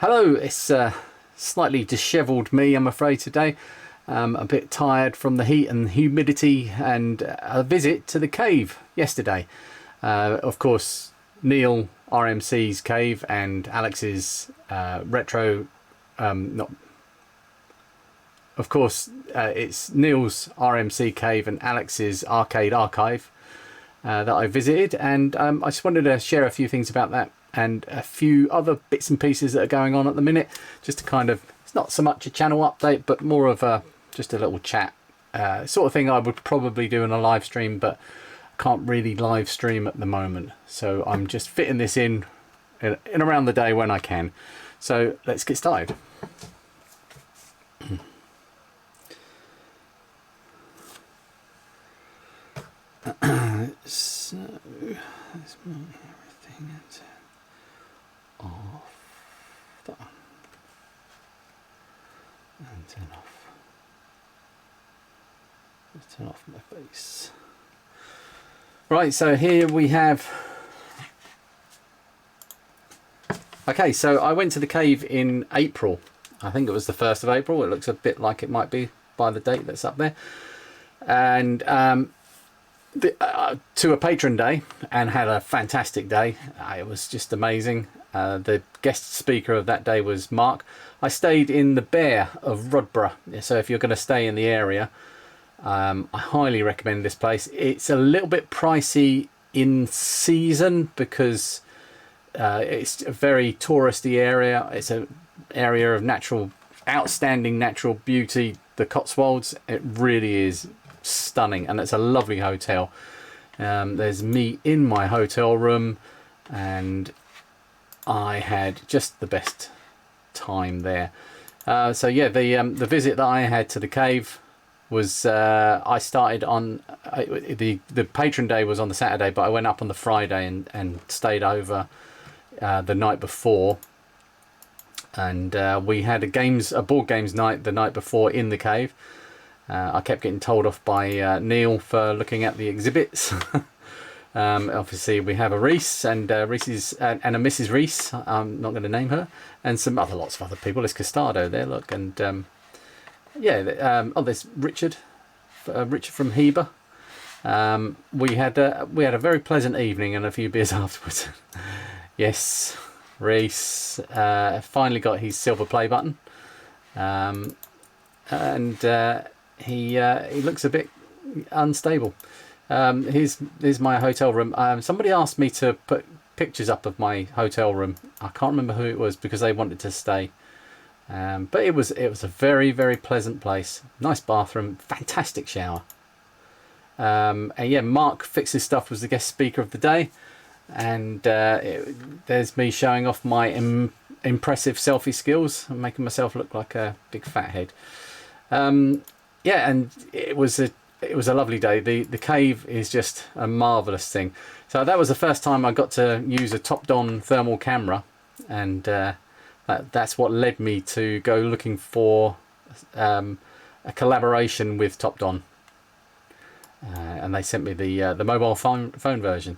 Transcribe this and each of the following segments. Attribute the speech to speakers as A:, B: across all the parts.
A: Hello, it's slightly dishevelled me, I'm afraid, today. A bit tired from the heat and humidity and a visit to the cave yesterday. Of course, Neil RMC's cave and Alex's retro... not. Of course, it's Neil's RMC cave and Alex's arcade archive that I visited, and I just wanted to share a few things about that and a few other bits and pieces that are going on at the minute, just to kind of, it's not so much a channel update but more of a just a little chat sort of thing I would probably do in a live stream, but I can't really live stream at the moment, so I'm just fitting this in around the day when I can. So let's get started. So let's move everything off that one and turn off my face. Right, so here we have, okay, so I went to the cave in April. I think it was the 1st of April. It looks a bit like it might be by the date that's up there. And to a patron day, and had a fantastic day. It was just amazing. The guest speaker of that day was Mark. I stayed in the Bear of Rodborough, so if you're going to stay in the area, I highly recommend this place. It's a little bit pricey in season because it's a very touristy area. It's an area of outstanding natural beauty. The Cotswolds, it really is stunning, and it's a lovely hotel. There's me in my hotel room, and I had just the best time there. So yeah, the visit that I had to the cave was I started on the patron day was on the Saturday, but I went up on the Friday and stayed over the night before, and we had a board games night the night before in the cave. I kept getting told off by Neil for looking at the exhibits. Obviously we have a Reese and Reese's and a Mrs. Reese, I'm not going to name her, and lots of other people. There's Costado there, look, and yeah, oh, there's Richard from Heber. We had a very pleasant evening and a few beers afterwards. Yes, Reese finally got his silver play button, and he looks a bit unstable. Here's my hotel room. Somebody asked me to put pictures up of my hotel room. I can't remember who it was because they wanted to stay. But it was a very, very pleasant place. Nice bathroom, fantastic shower. And yeah, Mark Fixes Stuff was the guest speaker of the day, and there's me showing off my impressive selfie skills and making myself look like a big fat head. Yeah, and it was a lovely day. The cave is just a marvelous thing. So that was the first time I got to use a top-down thermal camera, and that's what led me to go looking for a collaboration with Top-Don, and they sent me the mobile phone version.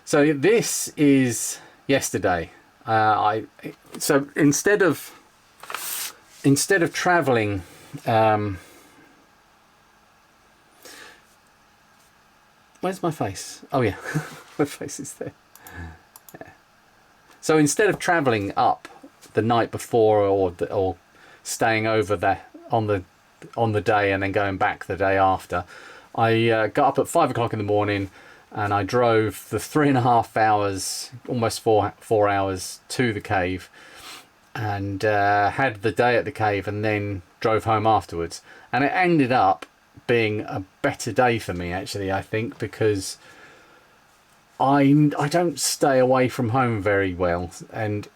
A: So this is yesterday. So instead of traveling. Where's my face? Oh yeah, my face is there. Yeah. So instead of travelling up the night before or staying over there on the day and then going back the day after, I got up at 5 o'clock in the morning and I drove the 3.5 hours, almost four hours to the cave, and had the day at the cave and then drove home afterwards. And it ended up being a better day for me, actually, I think, because I don't stay away from home very well, and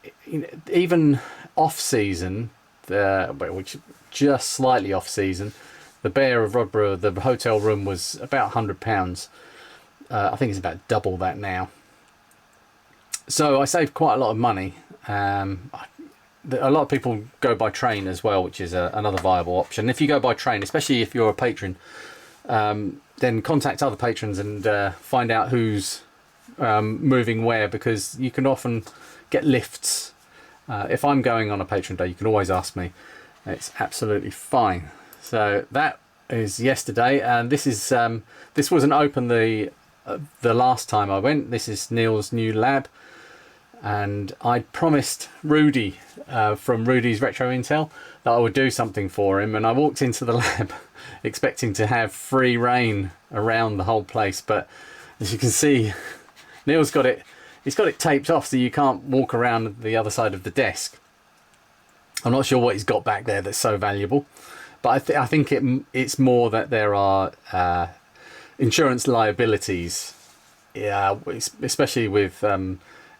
A: even off season, which just slightly off season, the Bear of Rodborough, the hotel room was about £100. I think it's about double that now. So I saved quite a lot of money. A lot of people go by train as well, which is another viable option. If you go by train, especially if you're a patron, then contact other patrons and find out who's moving where, because you can often get lifts If I'm going on a patron day, you can always ask me. It's absolutely fine. So that is yesterday, and this is this wasn't open the last time I went. This is Neil's new lab, and I promised Rudy from Rudy's Retro Intel that I would do something for him, and I walked into the lab expecting to have free reign around the whole place, but as you can see, Neil's got it, he's got it taped off so you can't walk around the other side of the desk. I'm not sure what he's got back there that's so valuable, but I think it's more that there are insurance liabilities, yeah, especially with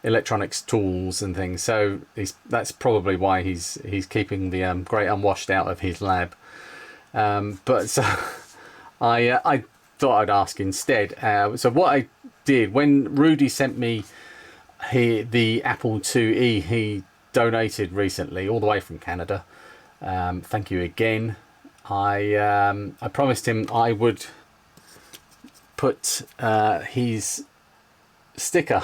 A: electronics tools and things. So that's probably why he's keeping the Great Unwashed out of his lab. But so I thought I'd ask instead. So what I did when Rudy sent me the Apple IIe he donated recently, all the way from Canada. Thank you again. I promised him I would put his sticker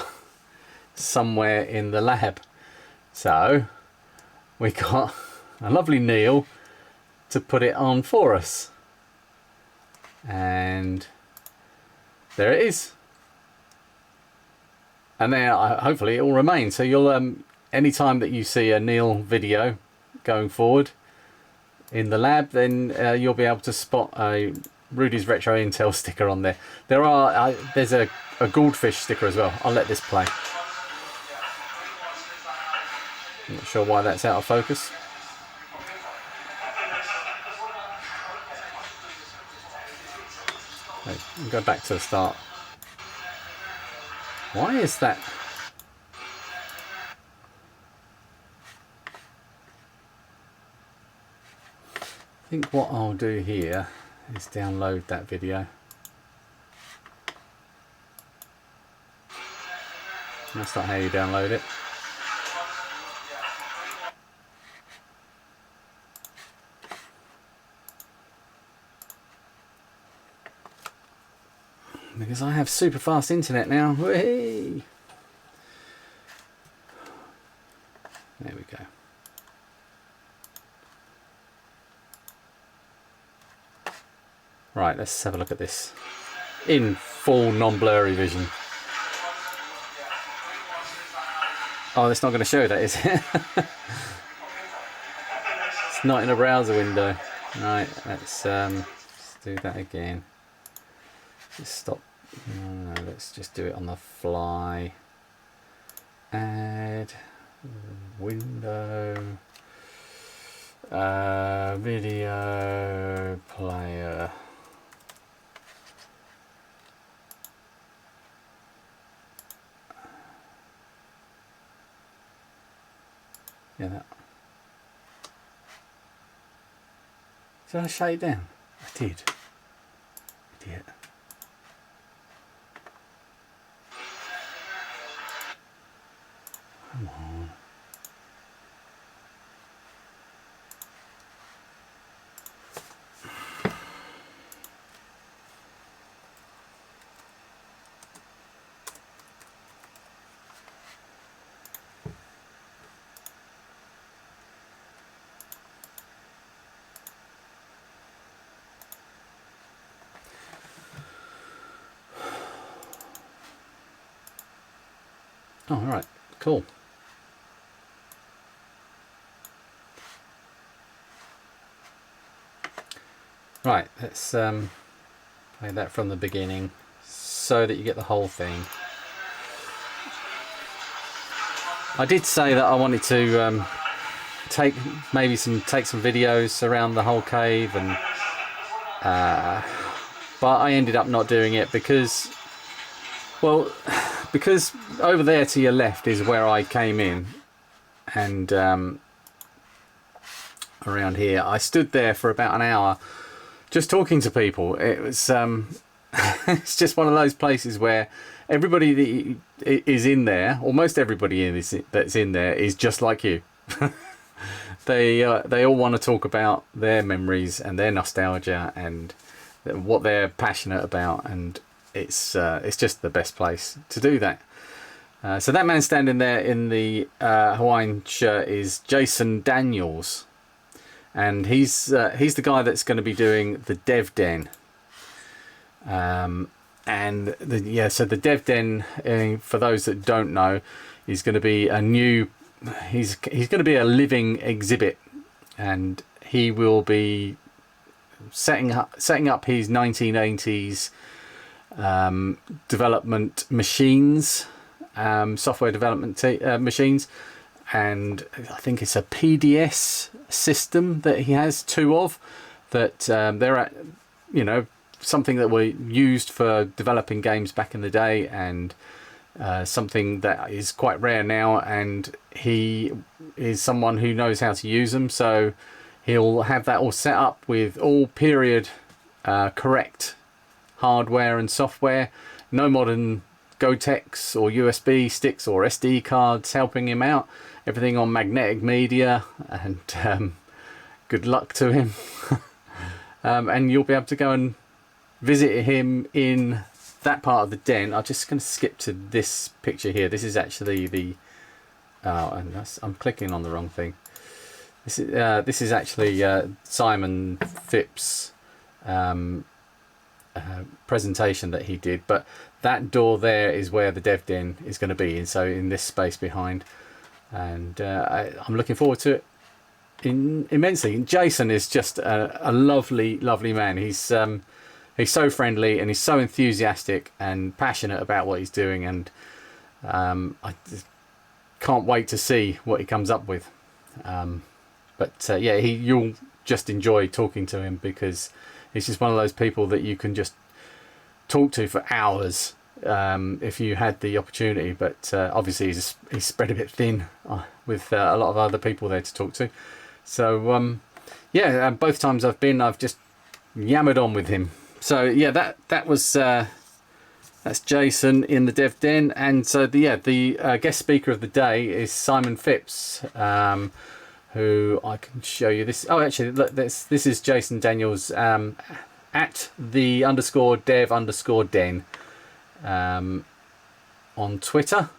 A: somewhere in the lab. So we got a lovely Neil to put it on for us, and there it is. And there, hopefully it will remain. So you'll anytime that you see a Neil video going forward in the lab, then you'll be able to spot a Rudy's Retro Intel sticker on there. There's a goldfish sticker as well. I'll let this play. I'm not sure why that's out of focus. Okay, we'll go back to the start. Why is that? I think what I'll do here is download that video. That's not how you download it. Because I have super fast internet now. Whee! There we go. Right, let's have a look at this in full non-blurry vision. Oh, that's not going to show that, is it? It's not in a browser window. Right, let's do that again. Just stop. No, let's just do it on the fly. Add window, video player. Yeah, that. Did I shut it down? I did. Idiot. Come on. Oh, all right, cool. Right, let's play that from the beginning so that you get the whole thing. I did say that I wanted to take some videos around the whole cave, and but I ended up not doing it because, well, because over there to your left is where I came in, and around here I stood there for about an hour just talking to people. It was it's just one of those places where everybody that is in there, almost everybody that's in there, is just like you. They all want to talk about their memories and their nostalgia and what they're passionate about, and it's just the best place to do that. So that man standing there in the Hawaiian shirt is Jason Daniels, and he's the guy that's going to be doing the Dev Den. And so the Dev Den, for those that don't know, is going to be a new. He's going to be a living exhibit, and he will be setting up his 1980s development machines, software development machines, and I think it's a PDS system that he has two of that they're at, something that were used for developing games back in the day, and something that is quite rare now, and he is someone who knows how to use them, so he'll have that all set up with all period correct hardware and software, no modern Gotex or USB sticks or SD cards helping him out, everything on magnetic media, and good luck to him. And you'll be able to go and visit him in that part of the den. I'm just going to skip to this picture here. This is actually the I'm clicking on the wrong thing. This is actually Simon Phipps' presentation that he did, but that door there is where the Dev Den is going to be, and so in this space behind, and I'm looking forward to it immensely. Jason is just a lovely man. He's so friendly, and he's so enthusiastic and passionate about what he's doing, and I just can't wait to see what he comes up with. You'll just enjoy talking to him, because he's just one of those people that you can just talk to for hours if you had the opportunity. But obviously he's spread a bit thin with a lot of other people there to talk to. So both times I've been, I've just yammered on with him. So yeah, that was that's Jason in the Dev Den, and so the guest speaker of the day is Simon Phipps, who I can show you this. Oh, actually, look, this is Jason Daniels at the _dev_den on Twitter.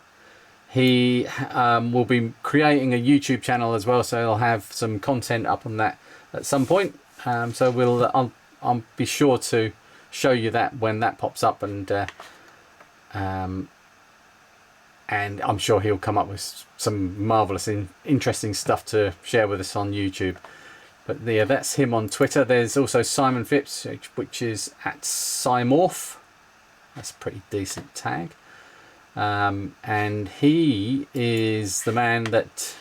A: He will be creating a YouTube channel as well, so he'll have some content up on that at some point. So I'll be sure to show you that when that pops up, and I'm sure he'll come up with some marvelous interesting stuff to share with us on YouTube. But yeah, that's him on Twitter. There's also Simon Phipps, which is at Simorph. That's a pretty decent tag. And he is the man that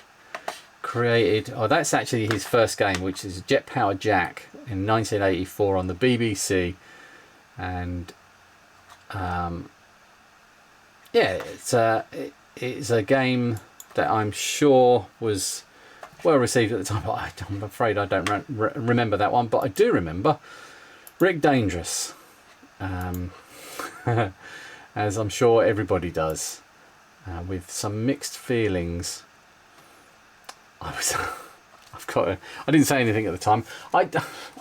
A: created, that's actually his first game, which is Jet Powered Jack in 1984 on the BBC. And it's a game that I'm sure was well received at the time, but I'm afraid I don't remember that one. But I do remember Rick Dangerous, as I'm sure everybody does, with some mixed feelings. I didn't say anything at the time. I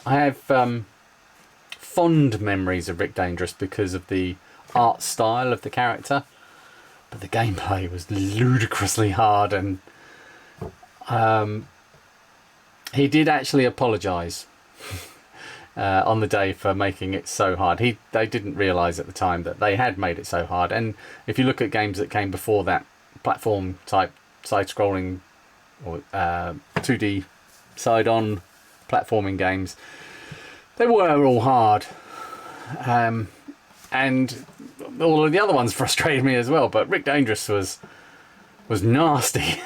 A: have fond memories of Rick Dangerous because of the art style of the character, but the gameplay was ludicrously hard, and he did actually apologise on the day for making it so hard. They didn't realise at the time that they had made it so hard. And if you look at games that came before that, platform type side-scrolling or 2D side-on platforming games, they were all hard. And all of the other ones frustrated me as well, but Rick Dangerous was nasty.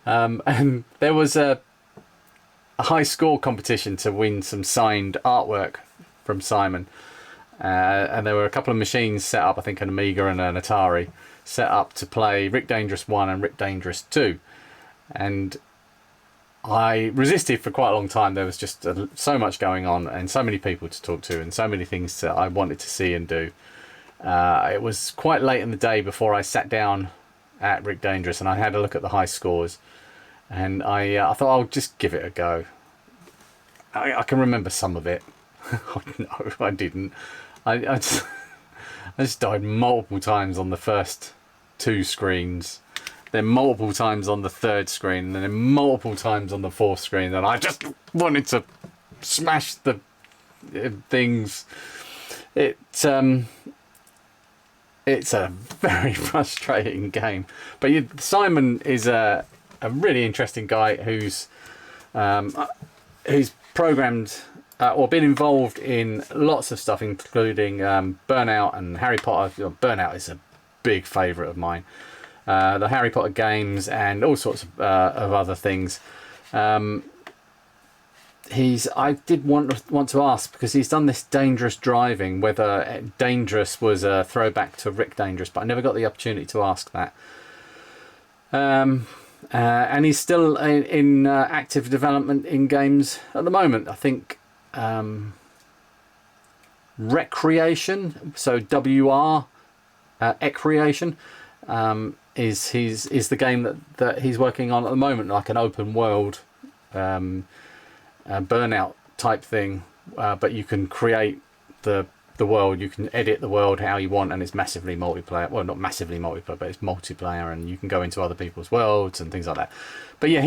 A: And there was a high score competition to win some signed artwork from Simon, and there were a couple of machines set up, I think an Amiga and an Atari, set up to play Rick Dangerous 1 and Rick Dangerous 2, and I resisted for quite a long time. There was just so much going on, and so many people to talk to, and so many things that I wanted to see and do. It was quite late in the day before I sat down at Rick Dangerous, and I had a look at the high scores, and I thought I'll just give it a go. I can remember some of it. No, I didn't. I just died multiple times on the first 2 screens, then multiple times on the 3rd screen, and then multiple times on the 4th screen, and I just wanted to smash the things. It's a very frustrating game, but Simon is a really interesting guy who's programmed or been involved in lots of stuff, including Burnout and Harry Potter. Burnout is a big favourite of mine. The Harry Potter games and all sorts of other things. I did want to ask, because he's done this Dangerous Driving, whether Dangerous was a throwback to Rick Dangerous, but I never got the opportunity to ask that. And he's still in active development in games at the moment. I think Recreation, so WR, Ecreation, is the game that he's working on at the moment, like an open world Burnout type thing, but you can create the world, you can edit the world how you want, and it's massively multiplayer. Well, not massively multiplayer, but it's multiplayer, and you can go into other people's worlds and things like that. But yeah,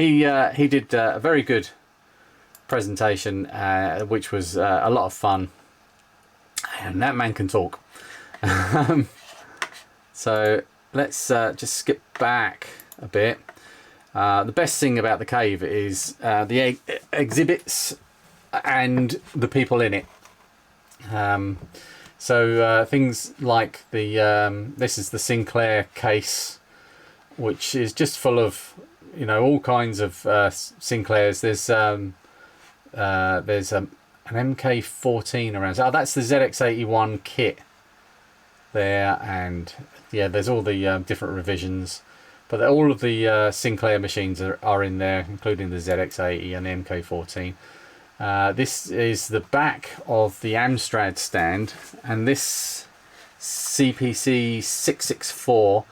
A: he did a very good presentation, which was a lot of fun, and that man can talk. So let's just skip back a bit. The best thing about the cave is the exhibits and the people in it. So things like this is the Sinclair case, which is just full of, you know, all kinds of Sinclairs. There's an MK14 around. Oh, that's the ZX81 kit there, and yeah, there's all the different revisions. But all of the Sinclair machines are in there, including the ZX80 and the MK14. This is the back of the Amstrad stand, and this CPC 664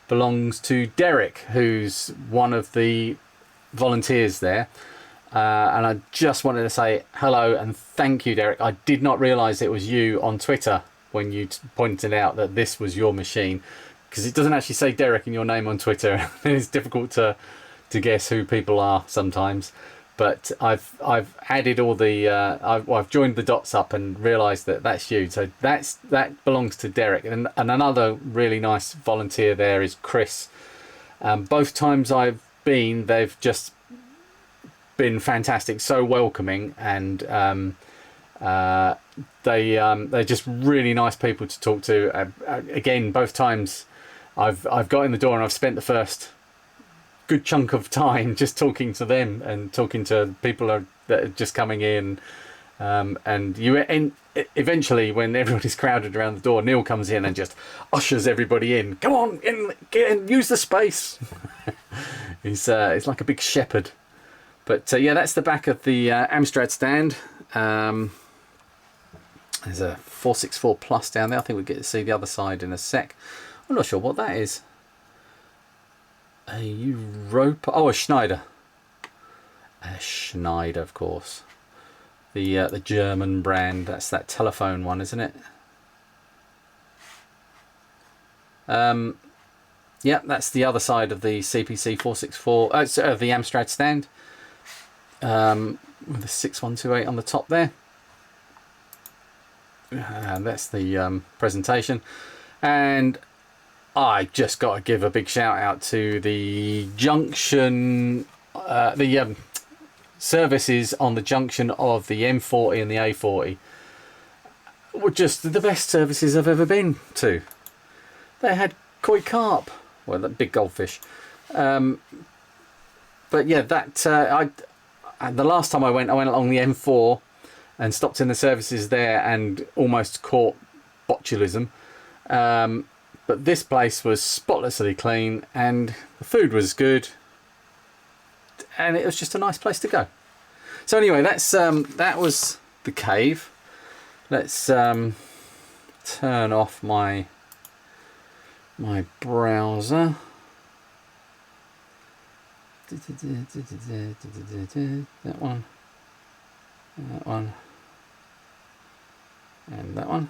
A: belongs to Derek, who's one of the volunteers there. And I just wanted to say hello and thank you, Derek. I did not realise it was you on Twitter when you pointed out that this was your machine, because it doesn't actually say Derek in your name on Twitter. It's difficult to guess who people are sometimes. But I've added all the I've joined the dots up and realised that that's you. So that belongs to Derek, and another really nice volunteer there is Chris. Both times I've been, they've just been fantastic, so welcoming, and they're just really nice people to talk to. Again, both times I've got in the door and I've spent the first good chunk of time just talking to them and talking to people that are just coming in, and eventually, when everybody's crowded around the door, Neil comes in and just ushers everybody in. Come on, get in, use the space. He's like a big shepherd. But yeah, that's the back of the Amstrad stand. There's a 464 Plus down there. I think we'll get to see the other side in a sec. I'm not sure what that is. A Europa, oh, a Schneider. A Schneider, of course. The German brand. That's that telephone one, isn't it? Yeah, that's the other side of the CPC 464. The Amstrad stand. With the 6128 on the top there. That's the presentation. And I just got to give a big shout out to the junction, the services on the junction of the M40 and the A40 were just the best services I've ever been to. They had koi carp, well, that big goldfish. But yeah, that the last time I went along the M4 and stopped in the services there and almost caught botulism. But this place was spotlessly clean and the food was good, and it was just a nice place to go. So anyway, that's that was the cave. Let's turn off my browser. That one, and that one,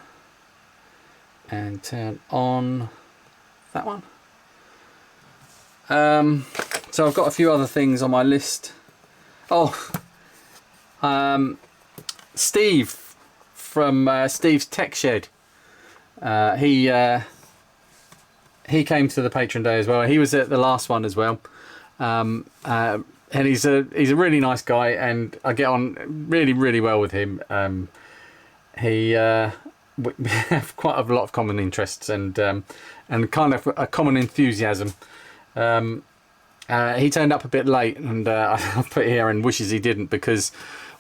A: and turn on that one. So I've got a few other things on my list. Oh, Steve from Steve's Tech Shed. He came to the patron day as well. He was at the last one as well. And he's a really nice guy, and I get on really well with him. We have quite a lot of common interests and kind of a common enthusiasm. He turned up a bit late, and I put here and wishes he didn't, because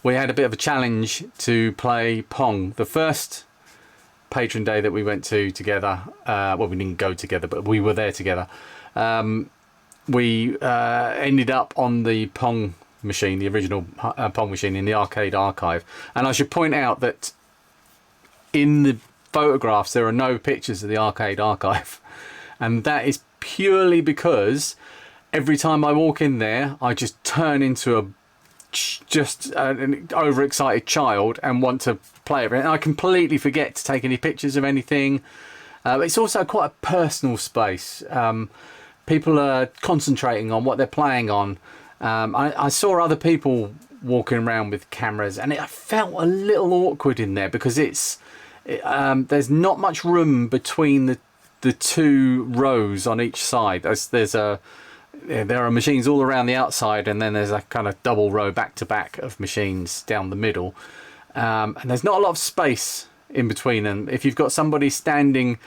A: we had a bit of a challenge to play Pong. The first patron day that we went to together, well, we didn't go together, but we were there together. We ended up on the Pong machine, the original Pong machine in the arcade archive. And I should point out that in the photographs there are no pictures of the arcade archive, and that is purely because every time I walk in there I just turn into an overexcited child and want to play it, and I completely forget to take any pictures of anything. It's also quite a personal space. People are concentrating on what they're playing on. I saw other people walking around with cameras, and I felt a little awkward in there because there's not much room between the two rows on each side. There are machines all around the outside, and then there's a kind of double row back to back of machines down the middle, and there's not a lot of space in between them. If you've got somebody standing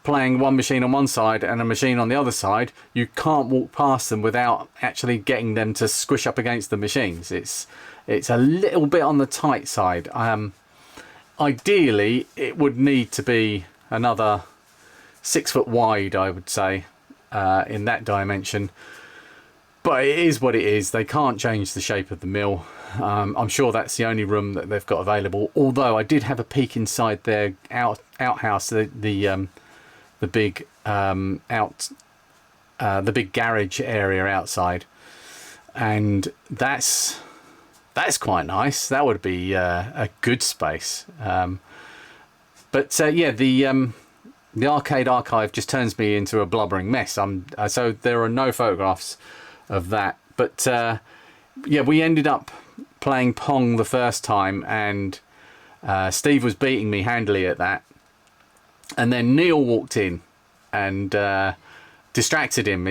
A: playing one machine on one side and a machine on the other side, you can't walk past them without actually getting them to squish up against the machines. It's a little bit on the tight side. Ideally it would need to be another 6 foot wide, I would say, in that dimension, but it is what it is. They can't change the shape of the mill. I'm sure that's the only room that they've got available, although I did have a peek inside their outhouse, the big the big garage area outside, and that's quite nice. That would be a good space. But yeah, the arcade archive just turns me into a blubbering mess. So there are no photographs of that. But yeah, we ended up playing Pong the first time, and Steve was beating me handily at that. And then Neil walked in and distracted him.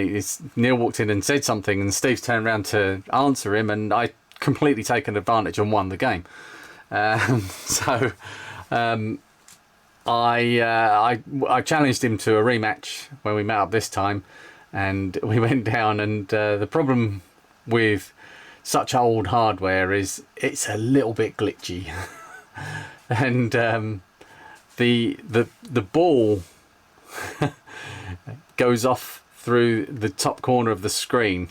A: Neil walked in and said something, and Steve turned around to answer him, and I completely taken advantage and won the game. So I challenged him to a rematch when we met up this time, and we went down, and the problem with such old hardware is it's a little bit glitchy. And the ball goes off through the top corner of the screen.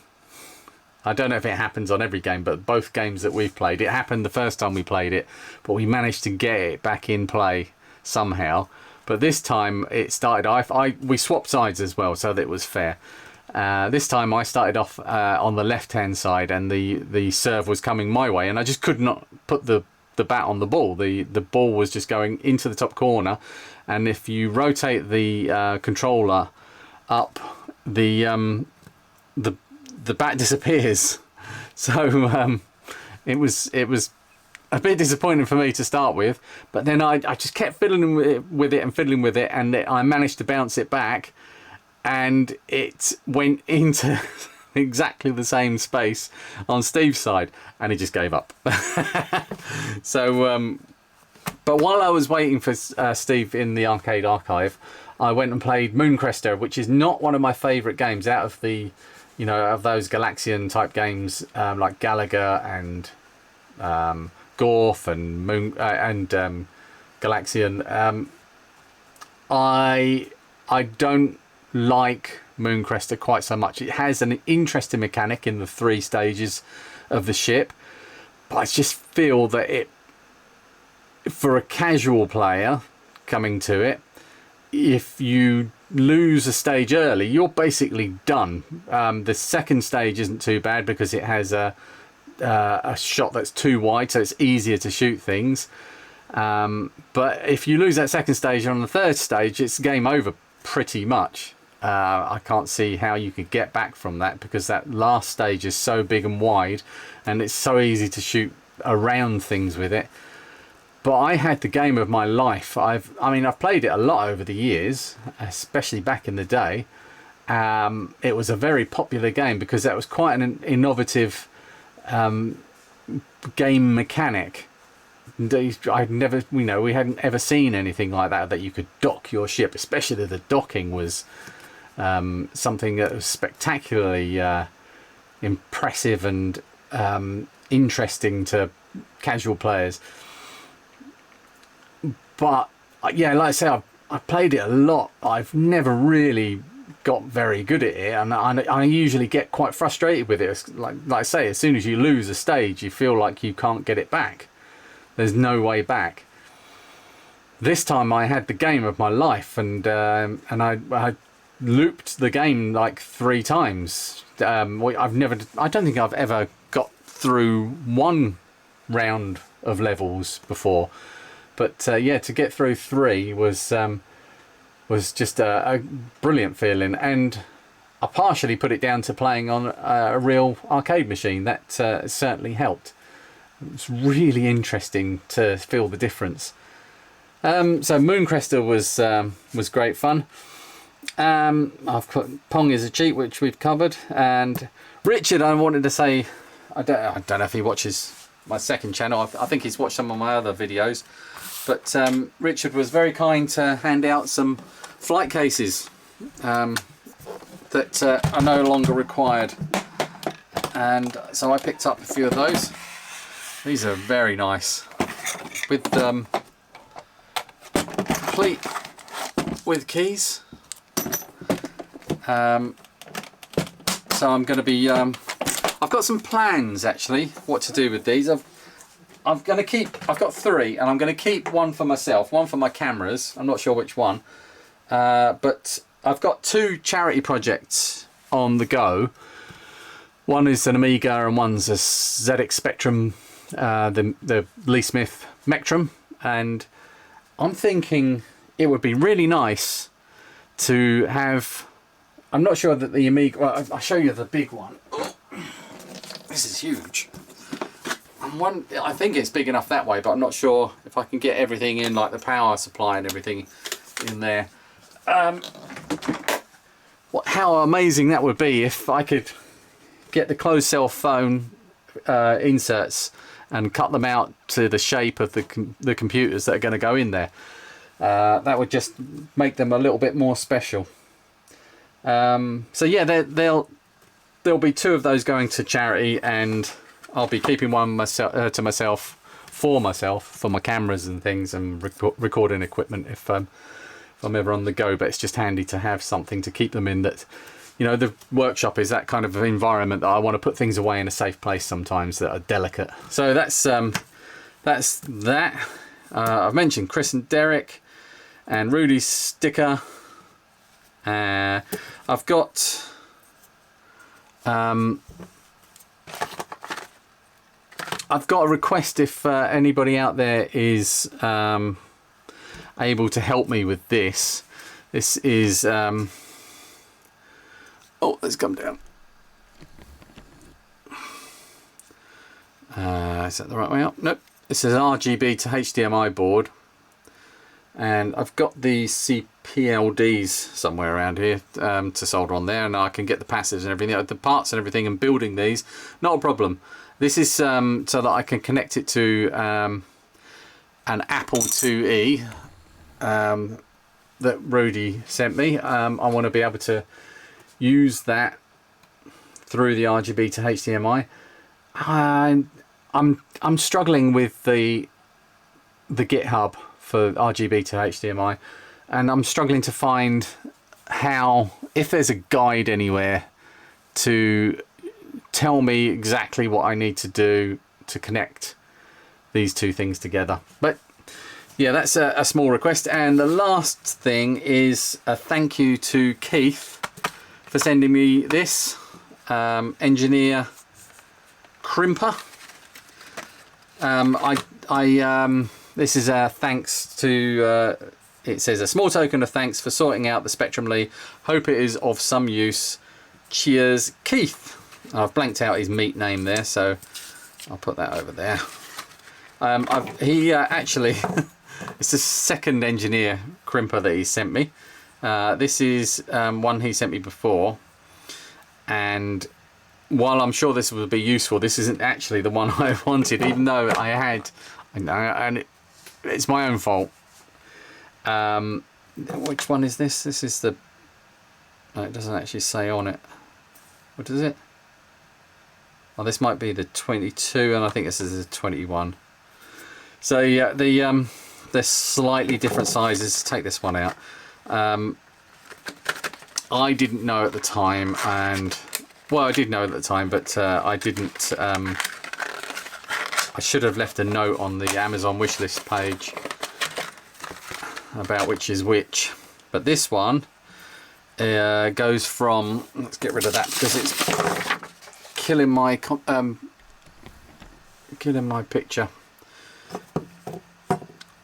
A: I don't know if it happens on every game, but both games that we've played, it happened the first time we played it, but we managed to get it back in play somehow. But this time it started, we swapped sides as well, so that it was fair. This time I started off on the left hand side, and the serve was coming my way, and I just could not put the bat on the ball. The ball was just going into the top corner, and if you rotate the controller up, the bat disappears. So it was a bit disappointing for me to start with, but then I just kept fiddling with it, and I managed to bounce it back, and it went into exactly the same space on Steve's side, and he just gave up. So but while I was waiting for Steve in the arcade archive, I went and played Mooncrester, which is not one of my favourite games out of the, of those Galaxian type games, like Galaga and Gorf and Galaxian. I don't like Mooncrester quite so much. It has an interesting mechanic in the 3 stages of the ship, but I just feel that for a casual player coming to it, if you lose a stage early, you're basically done. The second stage isn't too bad because it has a shot that's too wide, so it's easier to shoot things. But if you lose that second stage on the third stage, it's game over pretty much. I can't see how you could get back from that, because that last stage is so big and wide and it's so easy to shoot around things with it. But I had the game of my life. I mean, I've played it a lot over the years, especially back in the day. It was a very popular game because that was quite an innovative game mechanic. I'd never, we hadn't ever seen anything like that you could dock your ship. Especially the docking was something that was spectacularly impressive and interesting to casual players. But yeah, like I say, I played it a lot. I've never really got very good at it, and I usually get quite frustrated with it. It's like I say, as soon as you lose a stage, you feel like you can't get it back. There's no way back. This time I had the game of my life, and I looped the game like 3 times. I don't think I've ever got through one round of levels before. But yeah, to get through 3 was just a brilliant feeling, and I partially put it down to playing on a real arcade machine. That certainly helped. It's really interesting to feel the difference. So Mooncrester was great fun. I've put Pong is a cheat, which we've covered, and Richard, I wanted to say, I don't know if he watches my second channel. I think he's watched some of my other videos. But Richard was very kind to hand out some flight cases that are no longer required, and so I picked up a few of those. These are very nice, with complete with keys. So I'm going to be I've got some plans actually what to do with these. I've got 3, and I'm going to keep one for myself, one for my cameras. I'm not sure which one, but I've got 2 charity projects on the go. One is an Amiga, and one's a ZX Spectrum, the Lee Smith Mectrum. And I'm thinking it would be really nice to have. I'm not sure that the Amiga. Well, I'll show you the big one. This is huge. I think it's big enough that way, but I'm not sure if I can get everything in, like the power supply and everything in there. How amazing that would be if I could get the closed cell phone inserts and cut them out to the shape of the computers that are going to go in there. That would just make them a little bit more special. So yeah, there'll be 2 of those going to charity, and I'll be keeping one to myself for my cameras and things, and recording equipment if I'm ever on the go. But it's just handy to have something to keep them in. That, the workshop is that kind of environment that I want to put things away in a safe place sometimes that are delicate. So that's that. I've mentioned Chris and Derek and Rudy's sticker. I've got a request if anybody out there is able to help me with this. This is oh, let's come down. Is that the right way up? Nope. This is an RGB to HDMI board, and I've got the CPLDs somewhere around here to solder on there, and I can get the passives and everything, the parts and everything, and building these, not a problem. This is so that I can connect it to an Apple IIe that Rudy sent me. I want to be able to use that through the RGB to HDMI. I'm struggling with the GitHub for RGB to HDMI, and I'm struggling to find if there's a guide anywhere to tell me exactly what I need to do to connect these 2 things together. But yeah, that's a small request. And the last thing is a thank you to Keith for sending me this engineer crimper. This is a thanks to it says, a small token of thanks for sorting out the Spectrum Lee. Hope it is of some use. Cheers, Keith. I've blanked out his meat name there, so I'll put that over there. He actually, it's the second engineer crimper that he sent me. This is one he sent me before, and while I'm sure this would be useful, this isn't actually the one I wanted, even though I had, and it's my own fault. Which one is this? This is the, no, it doesn't actually say on it. What is it? Oh, this might be the 22, and I think this is the 21. So yeah, they're slightly different sizes. Take this one out. I didn't know at the time, and well, I did know at the time, but I didn't. I should have left a note on the Amazon wishlist page about which is which. But this one goes from. Let's get rid of that because it's killing my picture.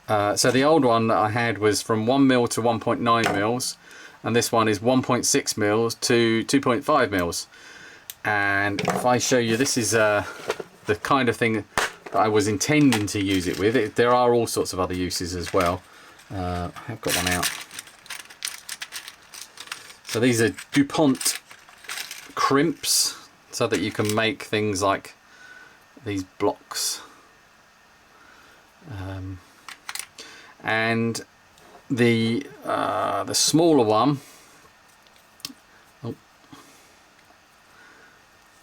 A: So the old one that I had was from 1 mil to 1.9 mils, and this one is 1.6 mils to 2.5 mils. And if I show you, this is the kind of thing that I was intending to use it with. There are all sorts of other uses as well. I have got one out. So these are DuPont crimps, so that you can make things like these blocks. And the smaller one,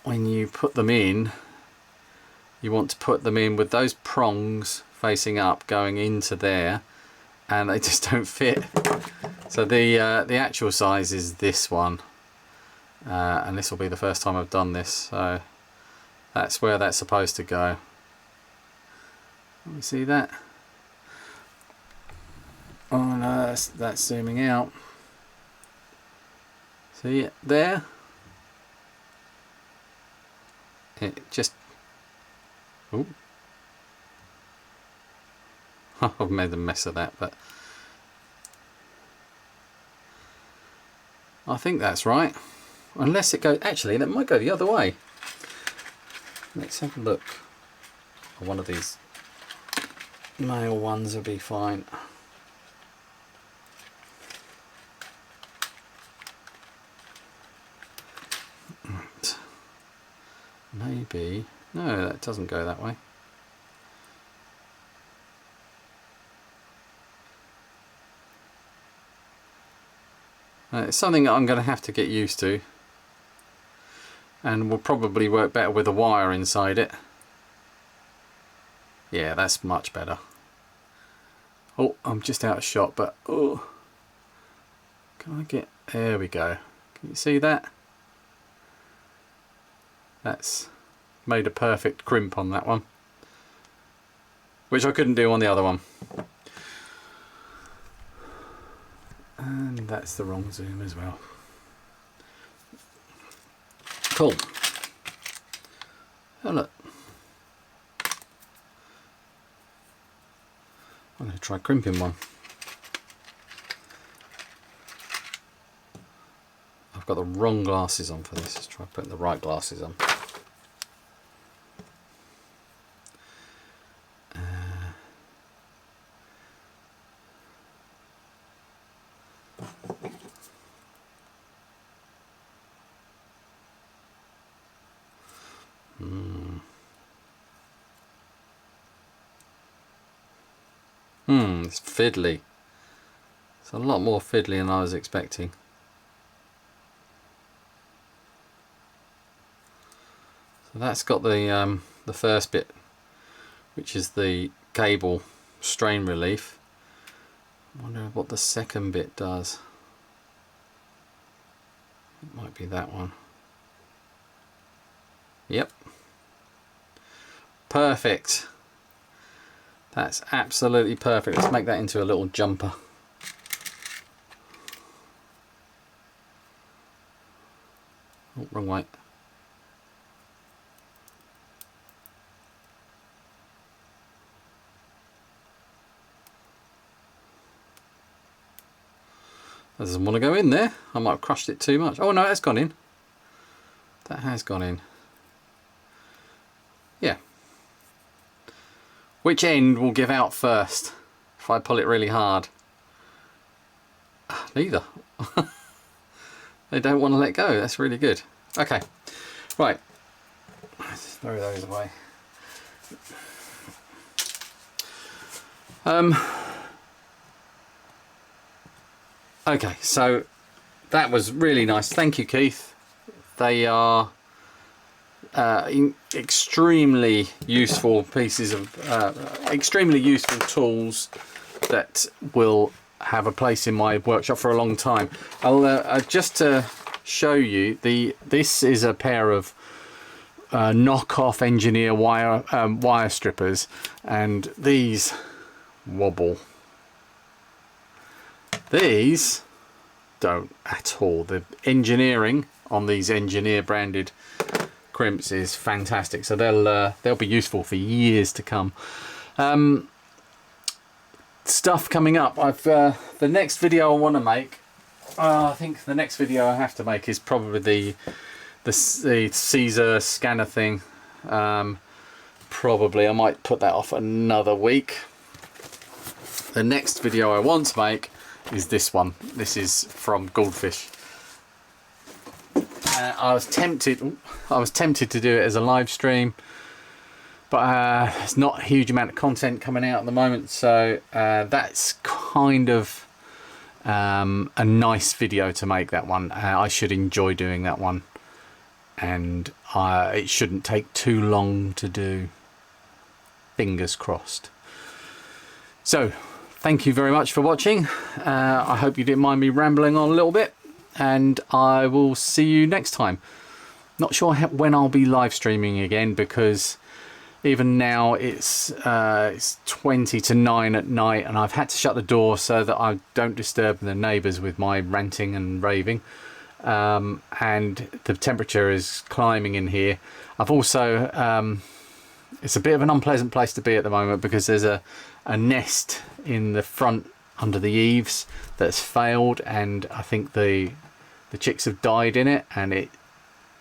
A: when you put them in, you want to put them in with those prongs facing up going into there, and they just don't fit. So the actual size is this one, and this will be the first time I've done this, so that's where that's supposed to go. Let me see that. Oh no, that's zooming out. See it there? It just... Ooh. I've made a mess of that, but I think that's right. Unless it goes... Actually, that might go the other way. Let's have a look. One of these male ones will be fine. Maybe. No, that doesn't go that way. It's something that I'm going to have to get used to, and will probably work better with a wire inside it. Yeah, that's much better. Oh, I'm just out of shot, but oh, can I get... There we go. Can you see that? That's made a perfect crimp on that one, which I couldn't do on the other one. And that's the wrong zoom as well. Cool. Oh look. I'm going to try crimping one. I've got the wrong glasses on for this. Let's try putting the right glasses on. It's fiddly. It's a lot more fiddly than I was expecting. So that's got the first bit, which is the cable strain relief. I wonder what the second bit does. It might be that one. Yep. Perfect. That's absolutely perfect. Let's make that into a little jumper. Oh, wrong way. doesn't want to go in there. I might have crushed it too much. Oh no, that's gone in. That has gone in. Yeah. Which end will give out first if I pull it really hard? Neither. They don't want to let go. That's really good. Okay, right. Let's throw those away. Okay, so that was really nice. Thank you, Keith. They are extremely useful pieces of extremely useful tools that will have a place in my workshop for a long time. I'll just to show you, this is a pair of knockoff engineer wire strippers, and these wobble. These don't at all. The engineering on these engineer branded crimps is fantastic, so they'll be useful for years to come. Stuff coming up. I've the next video I want to make. I think the next video I have to make is probably the Caesar scanner thing. Probably I might put that off another week. The next video I want to make is this one. This is from Goldfish. I was tempted to do it as a live stream, but there's not a huge amount of content coming out at the moment, so that's kind of a nice video to make, that one. I should enjoy doing that one, and it shouldn't take too long to do. Fingers crossed. So thank you very much for watching. I hope you didn't mind me rambling on a little bit, and I will see you next time. Not sure when I'll be live streaming again, because even now it's 20 to 9 at night, and I've had to shut the door so that I don't disturb the neighbours with my ranting and raving. And the temperature is climbing in here. I've also it's a bit of an unpleasant place to be at the moment, because there's a nest in the front under the eaves that's failed, and I think the chicks have died in it, and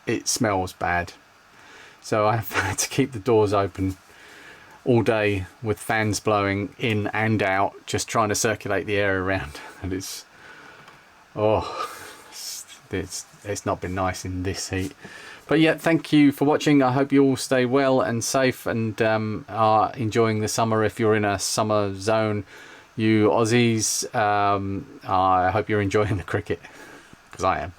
A: it smells bad. So I've had to keep the doors open all day with fans blowing in and out, just trying to circulate the air around, and it's not been nice in this heat. But yeah, thank you for watching. I hope you all stay well and safe, and are enjoying the summer if you're in a summer zone. You Aussies, I hope you're enjoying the cricket, because I am.